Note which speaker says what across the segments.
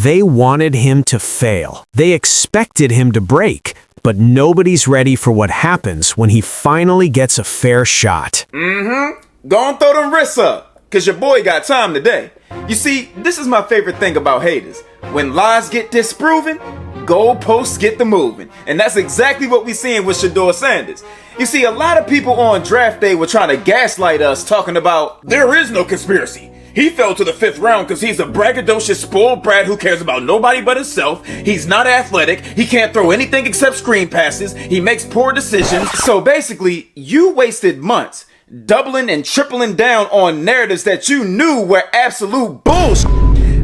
Speaker 1: They wanted him to fail. They expected him to break. But nobody's ready for what happens when he finally gets a fair shot.
Speaker 2: Go and throw them wrists up, cause your boy got time today. You see, this is my favorite thing about haters. When lies get disproven, goalposts get the moving. And that's exactly what we seeing with Shedeur Sanders. You see, a lot of people on draft day were trying to gaslight us, talking about, there is no conspiracy. He fell to the 5th round because he's a braggadocious, spoiled brat who cares about nobody but himself. He's not athletic. He can't throw anything except screen passes. He makes poor decisions. So basically, you wasted months doubling and tripling down on narratives that you knew were absolute bullshit.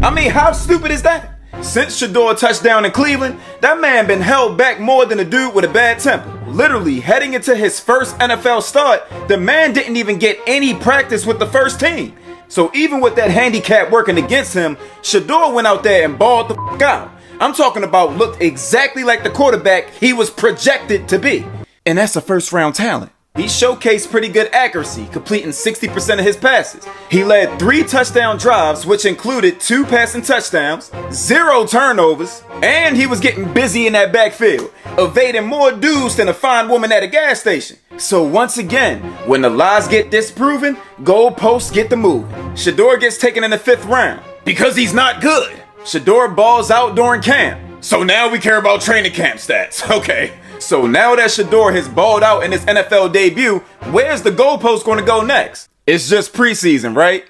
Speaker 2: I mean, how stupid is that? Since Shedeur touchdown in Cleveland, that man been held back more than a dude with a bad temper. Literally, heading into his first NFL start, the man didn't even get any practice with the first team. So even with that handicap working against him, Shedeur went out there and balled the f*** out. I'm talking about looked exactly like the quarterback he was projected to be. And that's a first round talent. He showcased pretty good accuracy, completing 60% of his passes. He led 3 touchdown drives, which included 2 passing touchdowns, 0 turnovers, and he was getting busy in that backfield, evading more dudes than a fine woman at a gas station. So once again, when the lies get disproven, goalposts get the moving. Shedeur gets taken in the 5th round because he's not good. Shedeur balls out during camp. So now we care about training camp stats. Okay. So now that Shedeur has balled out in his NFL debut, where's the goalpost going to go next? It's just preseason, right?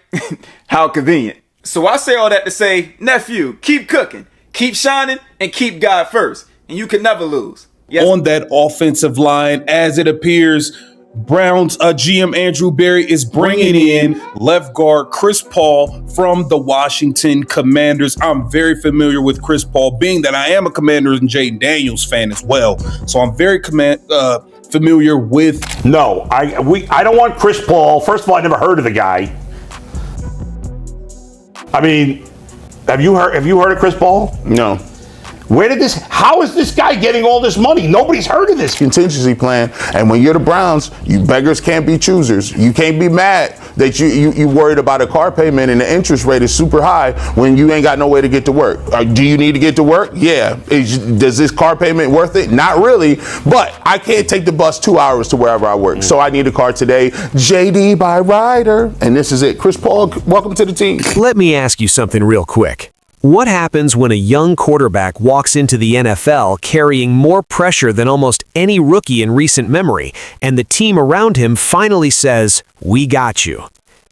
Speaker 2: How convenient. So I say all that to say, nephew, keep cooking, keep shining, and keep God first. And you can never lose. Yes.
Speaker 3: On that offensive line, as it appears, Browns GM Andrew Berry is bringing in left guard Chris Paul from the Washington Commanders. I'm very familiar with Chris Paul, being that I am a Commanders and Jaden Daniels fan as well. So I'm very familiar with.
Speaker 4: No, I don't want Chris Paul. First of all, I never heard of the guy. I mean, have you heard of Chris Paul?
Speaker 5: No.
Speaker 4: How is this guy getting all this money? Nobody's heard of this.
Speaker 5: Contingency plan. And when you're the Browns, you beggars can't be choosers. You can't be mad that you worried about a car payment and the interest rate is super high when you ain't got no way to get to work. Do you need to get to work? Yeah. Does this car payment worth it? Not really. But I can't take the bus 2 hours to wherever I work. So I need a car today. JD by Ryder. And this is it. Chris Paul, welcome to the team.
Speaker 1: Let me ask you something real quick. What happens when a young quarterback walks into the NFL carrying more pressure than almost any rookie in recent memory, and the team around him finally says, "We got you"?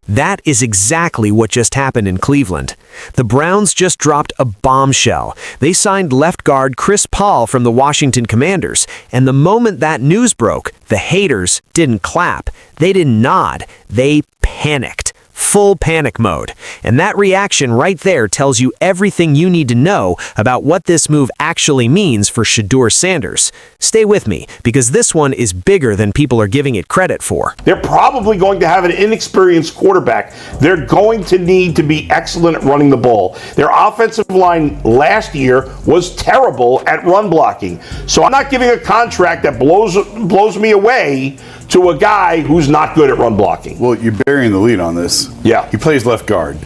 Speaker 1: That is exactly what just happened in Cleveland. The Browns just dropped a bombshell. They signed left guard Chris Paul from the Washington Commanders, and the moment that news broke, the haters didn't clap. They didn't nod. They panicked. Full panic mode. And that reaction right there tells you everything you need to know about what this move actually means for Shedeur Sanders. Stay with me, because this one is bigger than people are giving it credit for.
Speaker 4: They're probably going to have an inexperienced quarterback. They're going to need to be excellent at running the ball. Their offensive line last year was terrible at run blocking. So I'm not giving a contract that blows me away to a guy who's not good at run blocking.
Speaker 6: Well, you're burying the lead on this.
Speaker 4: Yeah.
Speaker 6: He plays left guard.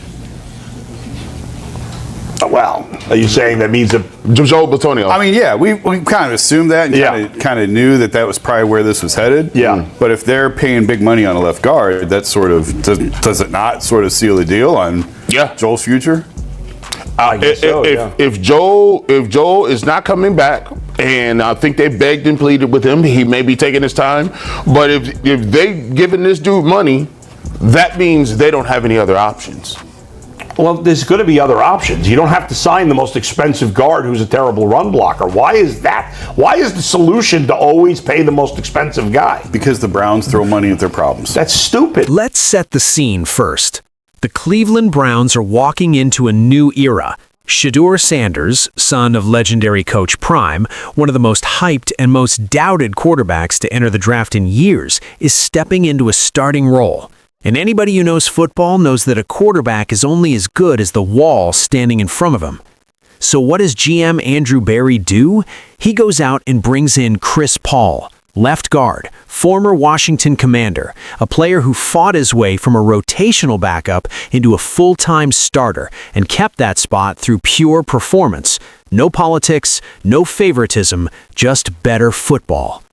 Speaker 4: Well, are you saying that means
Speaker 5: Joe Batonio?
Speaker 6: I mean, yeah, we kind of assumed that and kind of knew that was probably where this was headed.
Speaker 4: Yeah.
Speaker 6: But if they're paying big money on a left guard, that sort of does it not sort of seal the deal on Joel's future?
Speaker 4: I guess so,
Speaker 5: if Joel is not coming back, and I think they begged and pleaded with him, he may be taking his time. But if they giving this dude money, that means they don't have any other options.
Speaker 4: Well, there's going to be other options. You don't have to sign the most expensive guard who's a terrible run blocker. Why is that? Why is the solution to always pay the most expensive guy?
Speaker 6: Because the Browns throw money at their problems.
Speaker 4: That's stupid.
Speaker 1: Let's set the scene first. The Cleveland Browns are walking into a new era. Shedeur Sanders, son of legendary Coach Prime, one of the most hyped and most doubted quarterbacks to enter the draft in years, is stepping into a starting role. And anybody who knows football knows that a quarterback is only as good as the wall standing in front of him. So what does GM Andrew Berry do? He goes out and brings in Chris Paul, Left guard, former Washington Commander, a player who fought his way from a rotational backup into a full-time starter and kept that spot through pure performance. No politics, no favoritism, just better football.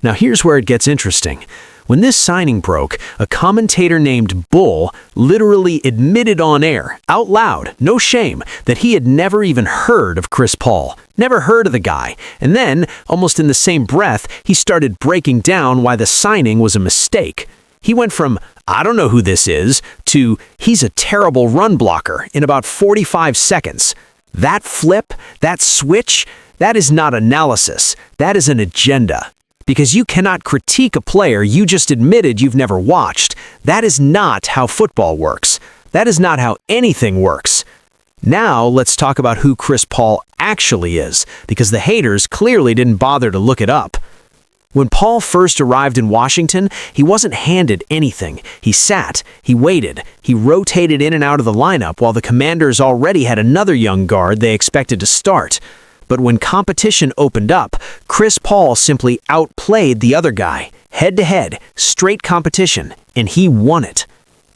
Speaker 1: Now here's where it gets interesting. When this signing broke, a commentator named Bull literally admitted on air, out loud, no shame, that he had never even heard of Chris Paul, never heard of the guy. And then, almost in the same breath, he started breaking down why the signing was a mistake. He went from, "I don't know who this is," to, "He's a terrible run blocker," in about 45 seconds. That flip, that switch, that is not analysis. That is an agenda. Because you cannot critique a player you just admitted you've never watched. That is not how football works. That is not how anything works. Now let's talk about who Chris Paul actually is, because the haters clearly didn't bother to look it up. When Paul first arrived in Washington, he wasn't handed anything. He sat, he waited, he rotated in and out of the lineup while the Commanders already had another young guard they expected to start. But when competition opened up, Chris Paul simply outplayed the other guy, head-to-head, straight competition, and he won it.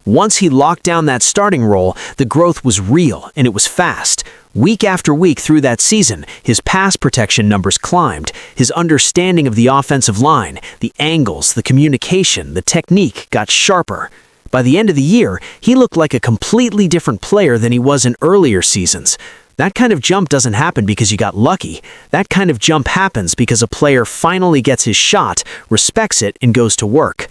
Speaker 1: Once he locked down that starting role, the growth was real and it was fast. Week after week through that season, his pass protection numbers climbed, his understanding of the offensive line, the angles, the communication, the technique got sharper. By the end of the year, he looked like a completely different player than he was in earlier seasons. That kind of jump doesn't happen because you got lucky. That kind of jump happens because a player finally gets his shot, respects it, and goes to work.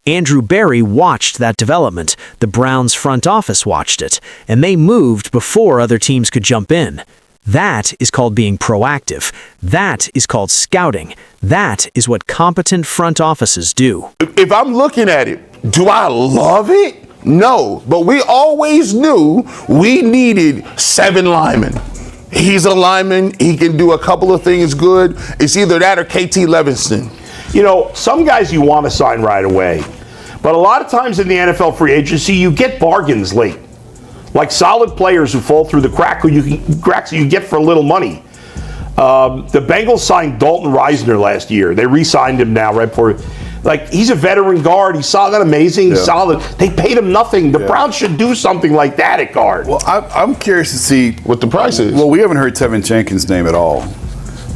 Speaker 1: Andrew Berry watched that development. The Browns front office watched it, and they moved before other teams could jump in. That is called being proactive. That is called scouting. That is what competent front offices do.
Speaker 5: If I'm looking at it, do I love it? No, but we always knew we needed 7 linemen. He's a lineman. He can do a couple of things good. It's either that or KT Levinston.
Speaker 4: You know, some guys you want to sign right away, but a lot of times in the NFL free agency, you get bargains late. Like solid players who fall through the cracks you get for a little money. The Bengals signed Dalton Reisner last year. They re-signed him now right before. Like, he's a veteran guard. He's solid, amazing, solid. They paid him nothing. The Browns should do something like that at guard.
Speaker 6: Well, I'm curious to see
Speaker 5: what the price is.
Speaker 6: Well, we haven't heard Tevin Jenkins' name at all.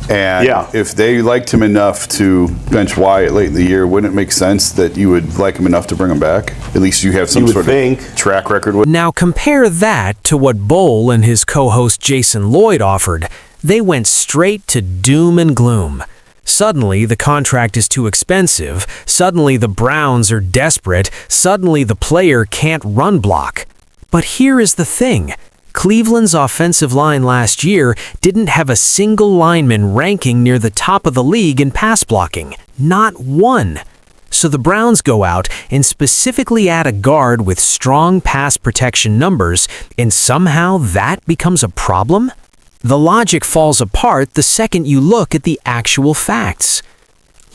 Speaker 6: And if they liked him enough to bench Wyatt late in the year, wouldn't it make sense that you would like him enough to bring him back? At least you have some sort of track record with.
Speaker 1: Now compare that to what Bull and his co-host Jason Lloyd offered. They went straight to doom and gloom. Suddenly, the contract is too expensive. Suddenly, the Browns are desperate. Suddenly, the player can't run block. But here is the thing. Cleveland's offensive line last year didn't have a single lineman ranking near the top of the league in pass blocking. Not one. So the Browns go out and specifically add a guard with strong pass protection numbers, and somehow that becomes a problem? The logic falls apart the second you look at the actual facts.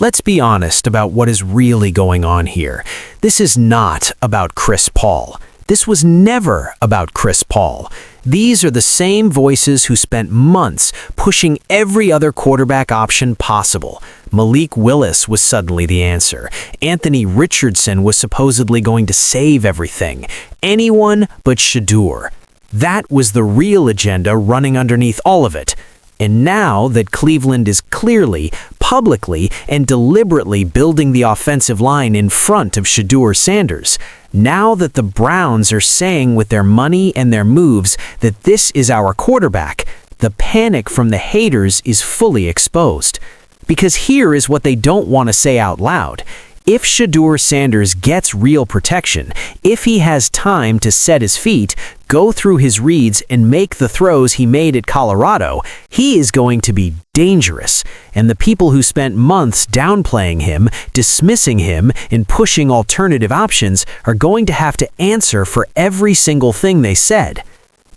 Speaker 1: Let's be honest about what is really going on here. This is not about Chris Paul. This was never about Chris Paul. These are the same voices who spent months pushing every other quarterback option possible. Malik Willis was suddenly the answer. Anthony Richardson was supposedly going to save everything. Anyone but Shedeur. That was the real agenda running underneath all of it. And now that Cleveland is clearly, publicly, and deliberately building the offensive line in front of Shedeur Sanders, now that the Browns are saying with their money and their moves that this is our quarterback, the panic from the haters is fully exposed. Because here is what they don't want to say out loud. If Shedeur Sanders gets real protection, if he has time to set his feet, go through his reads, and make the throws he made at Colorado, he is going to be dangerous. And the people who spent months downplaying him, dismissing him, and pushing alternative options are going to have to answer for every single thing they said.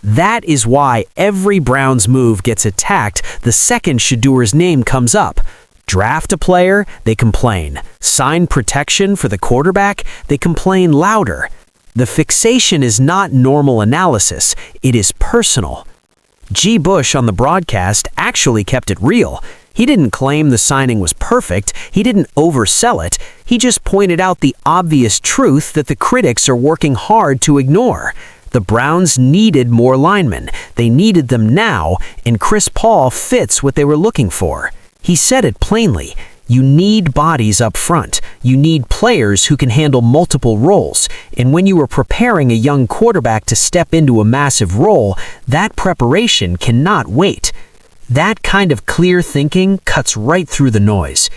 Speaker 1: That is why every Browns move gets attacked the second Shedeur's name comes up. Draft a player, they complain. Sign protection for the quarterback, they complain louder. The fixation is not normal analysis, it is personal. G. Bush on the broadcast actually kept it real. He didn't claim the signing was perfect, he didn't oversell it, he just pointed out the obvious truth that the critics are working hard to ignore. The Browns needed more linemen, they needed them now, and Chris Paul fits what they were looking for. He said it plainly. You need bodies up front. You need players who can handle multiple roles. And when you are preparing a young quarterback to step into a massive role, that preparation cannot wait. That kind of clear thinking cuts right through the noise.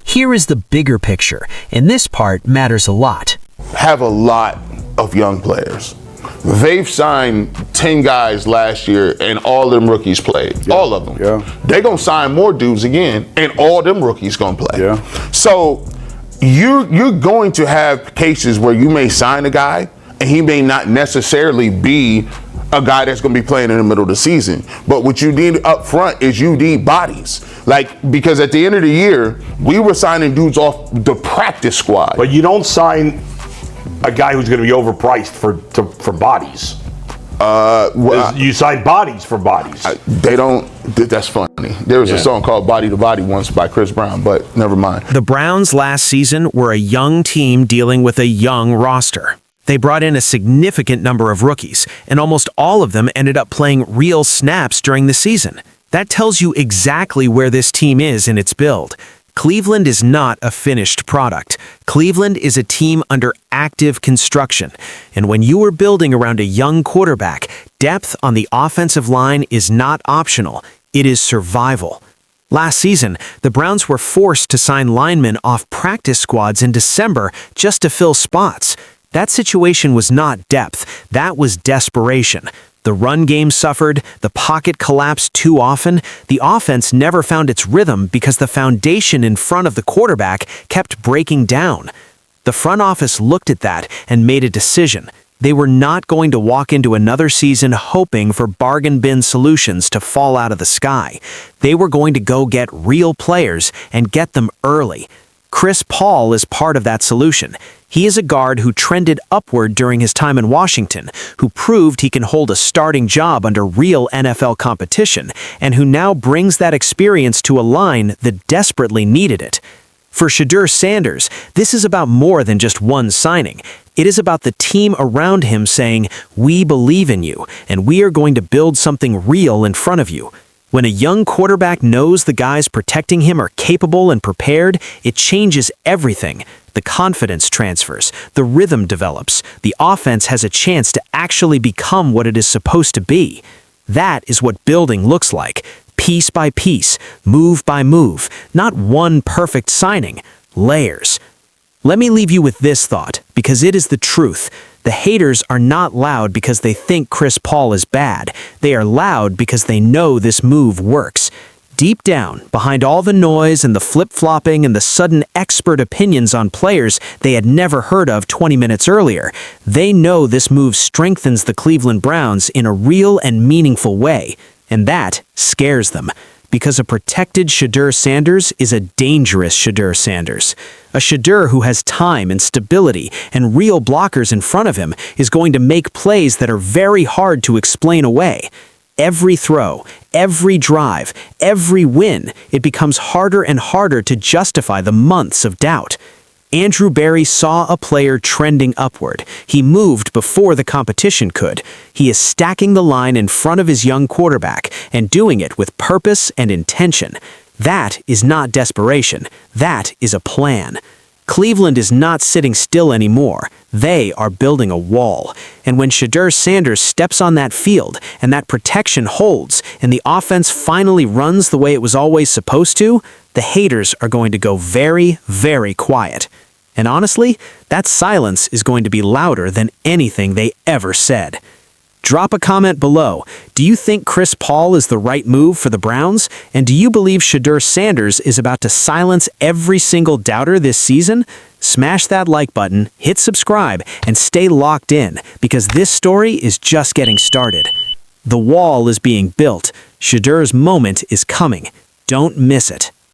Speaker 1: Here is the bigger picture, and this part matters a lot.
Speaker 5: Have a lot of young players. They've signed 10 guys last year, and all of them rookies played. Yeah. All of them. Yeah. They're going to sign more dudes again, and all them rookies going to play. Yeah. So you're going to have cases where you may sign a guy, and he may not necessarily be a guy that's going to be playing in the middle of the season. But what you need up front is you need bodies. Because at the end of the year, we were signing dudes off the practice squad.
Speaker 4: But you don't sign a guy who's going to be overpriced for bodies. You sign bodies for bodies.
Speaker 5: They don't. That's funny. There was a song called Body to Body once by Chris Brown, but never mind.
Speaker 1: The Browns last season were a young team dealing with a young roster. They brought in a significant number of rookies, and almost all of them ended up playing real snaps during the season. That tells you exactly where this team is in its build. Cleveland is not a finished product. Cleveland is a team under active construction. And when you are building around a young quarterback, depth on the offensive line is not optional. It is survival. Last season, the Browns were forced to sign linemen off practice squads in December just to fill spots. That situation was not depth. That was desperation. The run game suffered, the pocket collapsed too often, the offense never found its rhythm because the foundation in front of the quarterback kept breaking down. The front office looked at that and made a decision. They were not going to walk into another season hoping for bargain bin solutions to fall out of the sky. They were going to go get real players and get them early. Chris Paul is part of that solution. He is a guard who trended upward during his time in Washington, who proved he can hold a starting job under real NFL competition, and who now brings that experience to a line that desperately needed it. For Shedeur Sanders, this is about more than just one signing. It is about the team around him saying, "We believe in you, and we are going to build something real in front of you." When a young quarterback knows the guys protecting him are capable and prepared, it changes everything. The confidence transfers, the rhythm develops, the offense has a chance to actually become what it is supposed to be. That is what building looks like, piece by piece, move by move, not one perfect signing, layers. Let me leave you with this thought, because it is the truth. The haters are not loud because they think Chris Paul is bad. They are loud because they know this move works. Deep down, behind all the noise and the flip-flopping and the sudden expert opinions on players they had never heard of 20 minutes earlier, they know this move strengthens the Cleveland Browns in a real and meaningful way. And that scares them. Because a protected Shedeur Sanders is a dangerous Shedeur Sanders. A Shedeur who has time and stability and real blockers in front of him is going to make plays that are very hard to explain away. Every throw, every drive, every win, it becomes harder and harder to justify the months of doubt. Andrew Berry saw a player trending upward. He moved before the competition could. He is stacking the line in front of his young quarterback and doing it with purpose and intention. That is not desperation. That is a plan. Cleveland is not sitting still anymore. They are building a wall. And when Shedeur Sanders steps on that field and that protection holds and the offense finally runs the way it was always supposed to, the haters are going to go very, very quiet. And honestly, that silence is going to be louder than anything they ever said. Drop a comment below. Do you think Chris Paul is the right move for the Browns? And do you believe Shedeur Sanders is about to silence every single doubter this season? Smash that like button, hit subscribe, and stay locked in, because this story is just getting started. The wall is being built. Shedeur's moment is coming. Don't miss it.